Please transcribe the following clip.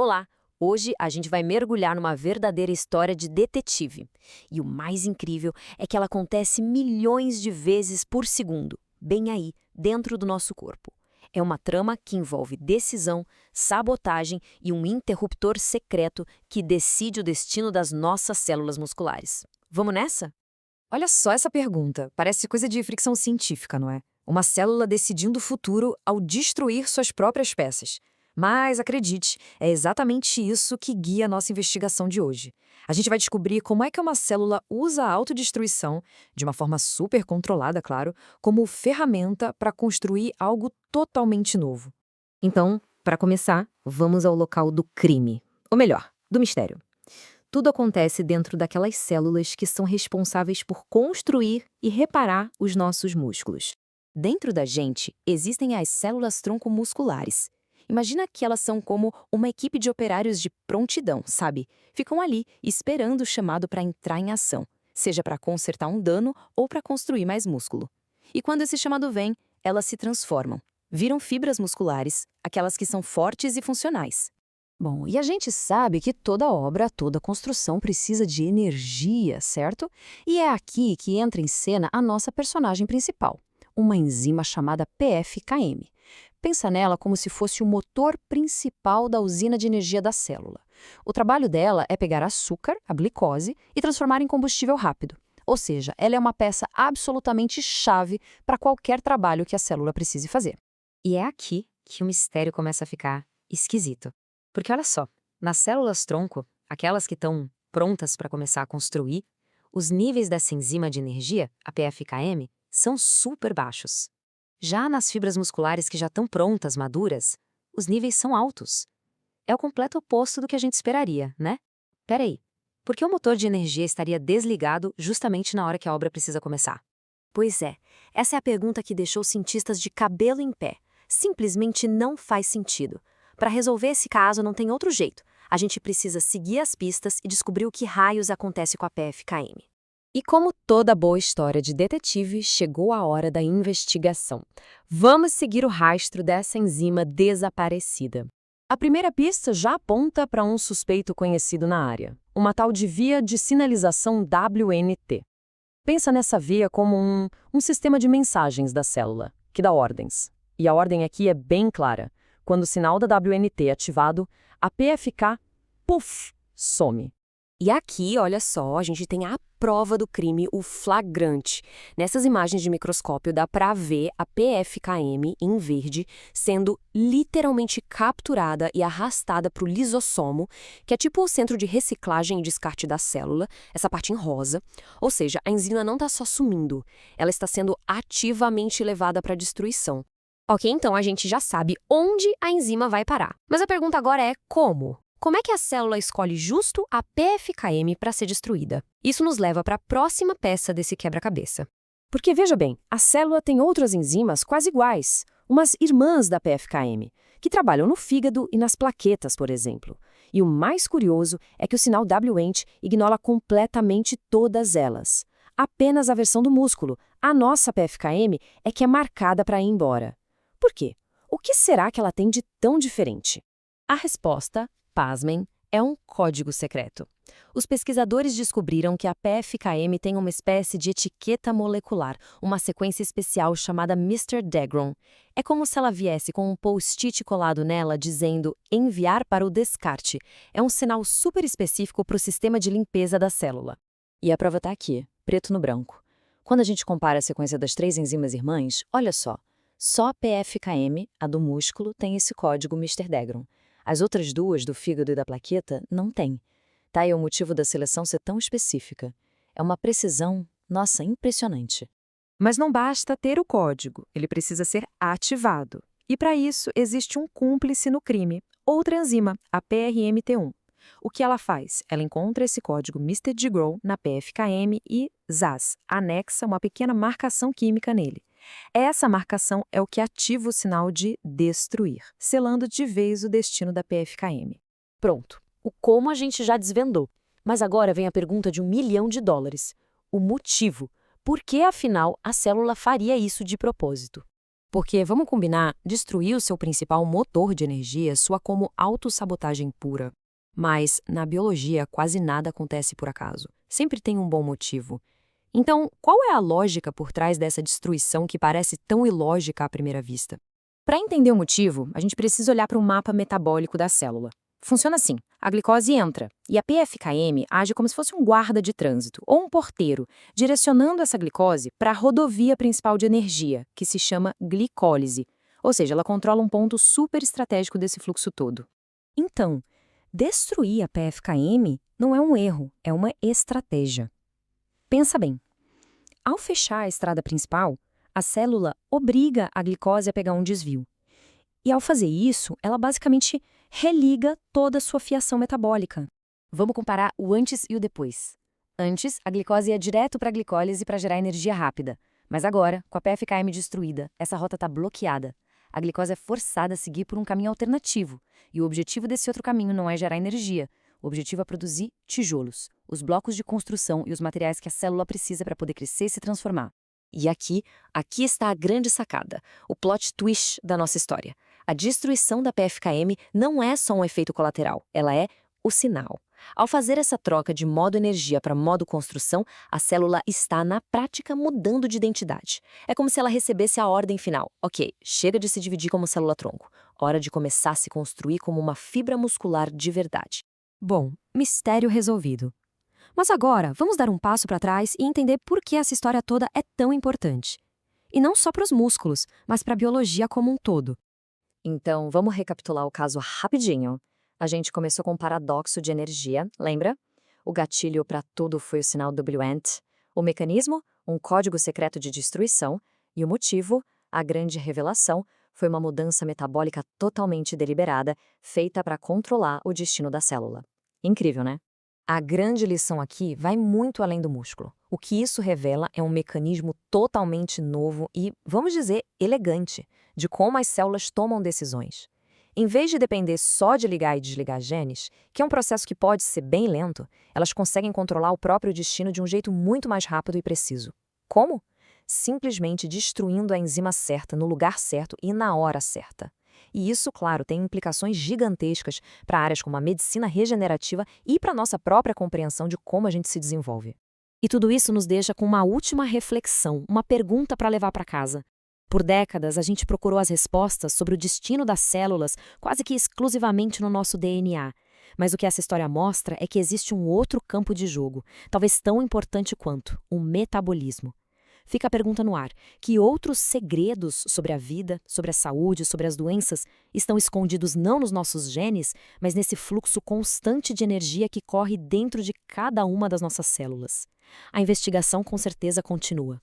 Olá! Hoje a gente vai mergulhar numa verdadeira história de detetive. E o mais incrível é que ela acontece milhões de vezes por segundo, bem aí, dentro do nosso corpo. É uma trama que envolve decisão, sabotagem e um interruptor secreto que decide o destino das nossas células musculares. Vamos nessa? Olha só essa pergunta. Parece coisa de fricção científica, não é? Uma célula decidindo o futuro ao destruir suas próprias peças. Mas, acredite, é exatamente isso que guia a nossa investigação de hoje. A gente vai descobrir como é que uma célula usa a autodestruição, de uma forma super controlada, claro, como ferramenta para construir algo totalmente novo. Então, para começar, vamos ao local do crime. Ou melhor, do mistério. Tudo acontece dentro daquelas células que são responsáveis por construir e reparar os nossos músculos. Dentro da gente, existem as células tronco musculares. Imagina que elas são como uma equipe de operários de prontidão, sabe? Ficam ali, esperando o chamado para entrar em ação, seja para consertar um dano ou para construir mais músculo. E quando esse chamado vem, elas se transformam. Viram fibras musculares, aquelas que são fortes e funcionais. Bom, e a gente sabe que toda obra, toda construção precisa de energia, certo? E é aqui que entra em cena a nossa personagem principal, uma enzima chamada PFKM. Pensa nela como se fosse o motor principal da usina de energia da célula. O trabalho dela é pegar açúcar, a glicose, e transformar em combustível rápido. Ou seja, ela é uma peça absolutamente chave para qualquer trabalho que a célula precise fazer. E é aqui que o mistério começa a ficar esquisito. Porque olha só, nas células tronco, aquelas que estão prontas para começar a construir, os níveis dessa enzima de energia, a PFKM, são super baixos. Já nas fibras musculares que já estão prontas, maduras, os níveis são altos. É o completo oposto do que a gente esperaria, né? Peraí, por que o motor de energia estaria desligado justamente na hora que a obra precisa começar? Pois é, essa é a pergunta que deixou os cientistas de cabelo em pé. Simplesmente não faz sentido. Para resolver esse caso, não tem outro jeito. A gente precisa seguir as pistas e descobrir o que raios acontece com a PFKM. E como toda boa história de detetive, chegou a hora da investigação. Vamos seguir o rastro dessa enzima desaparecida. A primeira pista já aponta para um suspeito conhecido na área, uma tal de via de sinalização WNT. Pensa nessa via como um sistema de mensagens da célula, que dá ordens. E a ordem aqui é bem clara. Quando o sinal da WNT é ativado, a PFK, puff, some. E aqui, olha só, a gente tem a prova do crime, o flagrante. Nessas imagens de microscópio dá para ver a PFKM em verde sendo literalmente capturada e arrastada para o lisossomo, que é tipo o centro de reciclagem e descarte da célula, essa parte em rosa. Ou seja, a enzima não está só sumindo, ela está sendo ativamente levada para a destruição. Ok, então a gente já sabe onde a enzima vai parar. Mas a pergunta agora é como? Como é que a célula escolhe justo a PFKM para ser destruída? Isso nos leva para a próxima peça desse quebra-cabeça. Porque veja bem, a célula tem outras enzimas quase iguais, umas irmãs da PFKM, que trabalham no fígado e nas plaquetas, por exemplo. E o mais curioso é que o sinal WNT ignora completamente todas elas. Apenas a versão do músculo, a nossa PFKM, é que é marcada para ir embora. Por quê? O que será que ela tem de tão diferente? A resposta, pasmem, é um código secreto. Os pesquisadores descobriram que a PFKM tem uma espécie de etiqueta molecular, uma sequência especial chamada Mr. Degron. É como se ela viesse com um post-it colado nela dizendo enviar para o descarte. É um sinal super específico para o sistema de limpeza da célula. E a prova está aqui, preto no branco. Quando a gente compara a sequência das 3 enzimas irmãs, olha só a PFKM, a do músculo, tem esse código Mr. Degron. As outras duas, do fígado e da plaqueta, não têm. Tá aí o motivo da seleção ser tão específica. É uma precisão, nossa, impressionante. Mas não basta ter o código, ele precisa ser ativado. E para isso, existe um cúmplice no crime, outra enzima, a PRMT1. O que ela faz? Ela encontra esse código Mr. Degron na PFKM e, zaz, anexa uma pequena marcação química nele. Essa marcação é o que ativa o sinal de destruir, selando de vez o destino da PFKM. Pronto, o como a gente já desvendou. Mas agora vem a pergunta de $1 milhão. O motivo. Por que, afinal, a célula faria isso de propósito? Porque, vamos combinar, destruir o seu principal motor de energia soa como autossabotagem pura. Mas, na biologia, quase nada acontece por acaso. Sempre tem um bom motivo. Então, qual é a lógica por trás dessa destruição que parece tão ilógica à primeira vista? Para entender o motivo, a gente precisa olhar para o mapa metabólico da célula. Funciona assim: a glicose entra e a PFKM age como se fosse um guarda de trânsito ou um porteiro, direcionando essa glicose para a rodovia principal de energia, que se chama glicólise. Ou seja, ela controla um ponto super estratégico desse fluxo todo. Então, destruir a PFKM não é um erro, é uma estratégia. Pensa bem. Ao fechar a estrada principal, a célula obriga a glicose a pegar um desvio. E ao fazer isso, ela basicamente religa toda a sua fiação metabólica. Vamos comparar o antes e o depois. Antes, a glicose ia direto para a glicólise para gerar energia rápida. Mas agora, com a PFKM destruída, essa rota está bloqueada. A glicose é forçada a seguir por um caminho alternativo. E o objetivo desse outro caminho não é gerar energia. O objetivo é produzir tijolos, os blocos de construção e os materiais que a célula precisa para poder crescer e se transformar. E aqui está a grande sacada, o plot twist da nossa história. A destruição da PFKM não é só um efeito colateral, ela é o sinal. Ao fazer essa troca de modo energia para modo construção, a célula está, na prática, mudando de identidade. É como se ela recebesse a ordem final. Ok, chega de se dividir como célula-tronco. Hora de começar a se construir como uma fibra muscular de verdade. Bom, mistério resolvido. Mas agora, vamos dar um passo para trás e entender por que essa história toda é tão importante. E não só para os músculos, mas para a biologia como um todo. Então, vamos recapitular o caso rapidinho. A gente começou com um paradoxo de energia, lembra? O gatilho para tudo foi o sinal WENT. O mecanismo, um código secreto de destruição. E o motivo, a grande revelação, foi uma mudança metabólica totalmente deliberada, feita para controlar o destino da célula. Incrível, né? A grande lição aqui vai muito além do músculo. O que isso revela é um mecanismo totalmente novo e, vamos dizer, elegante, de como as células tomam decisões. Em vez de depender só de ligar e desligar genes, que é um processo que pode ser bem lento, elas conseguem controlar o próprio destino de um jeito muito mais rápido e preciso. Como? Simplesmente destruindo a enzima certa no lugar certo e na hora certa. E isso, claro, tem implicações gigantescas para áreas como a medicina regenerativa e para a nossa própria compreensão de como a gente se desenvolve. E tudo isso nos deixa com uma última reflexão, uma pergunta para levar para casa. Por décadas, a gente procurou as respostas sobre o destino das células quase que exclusivamente no nosso DNA. Mas o que essa história mostra é que existe um outro campo de jogo, talvez tão importante quanto, o metabolismo. Fica a pergunta no ar: que outros segredos sobre a vida, sobre a saúde, sobre as doenças estão escondidos não nos nossos genes, mas nesse fluxo constante de energia que corre dentro de cada uma das nossas células? A investigação com certeza continua.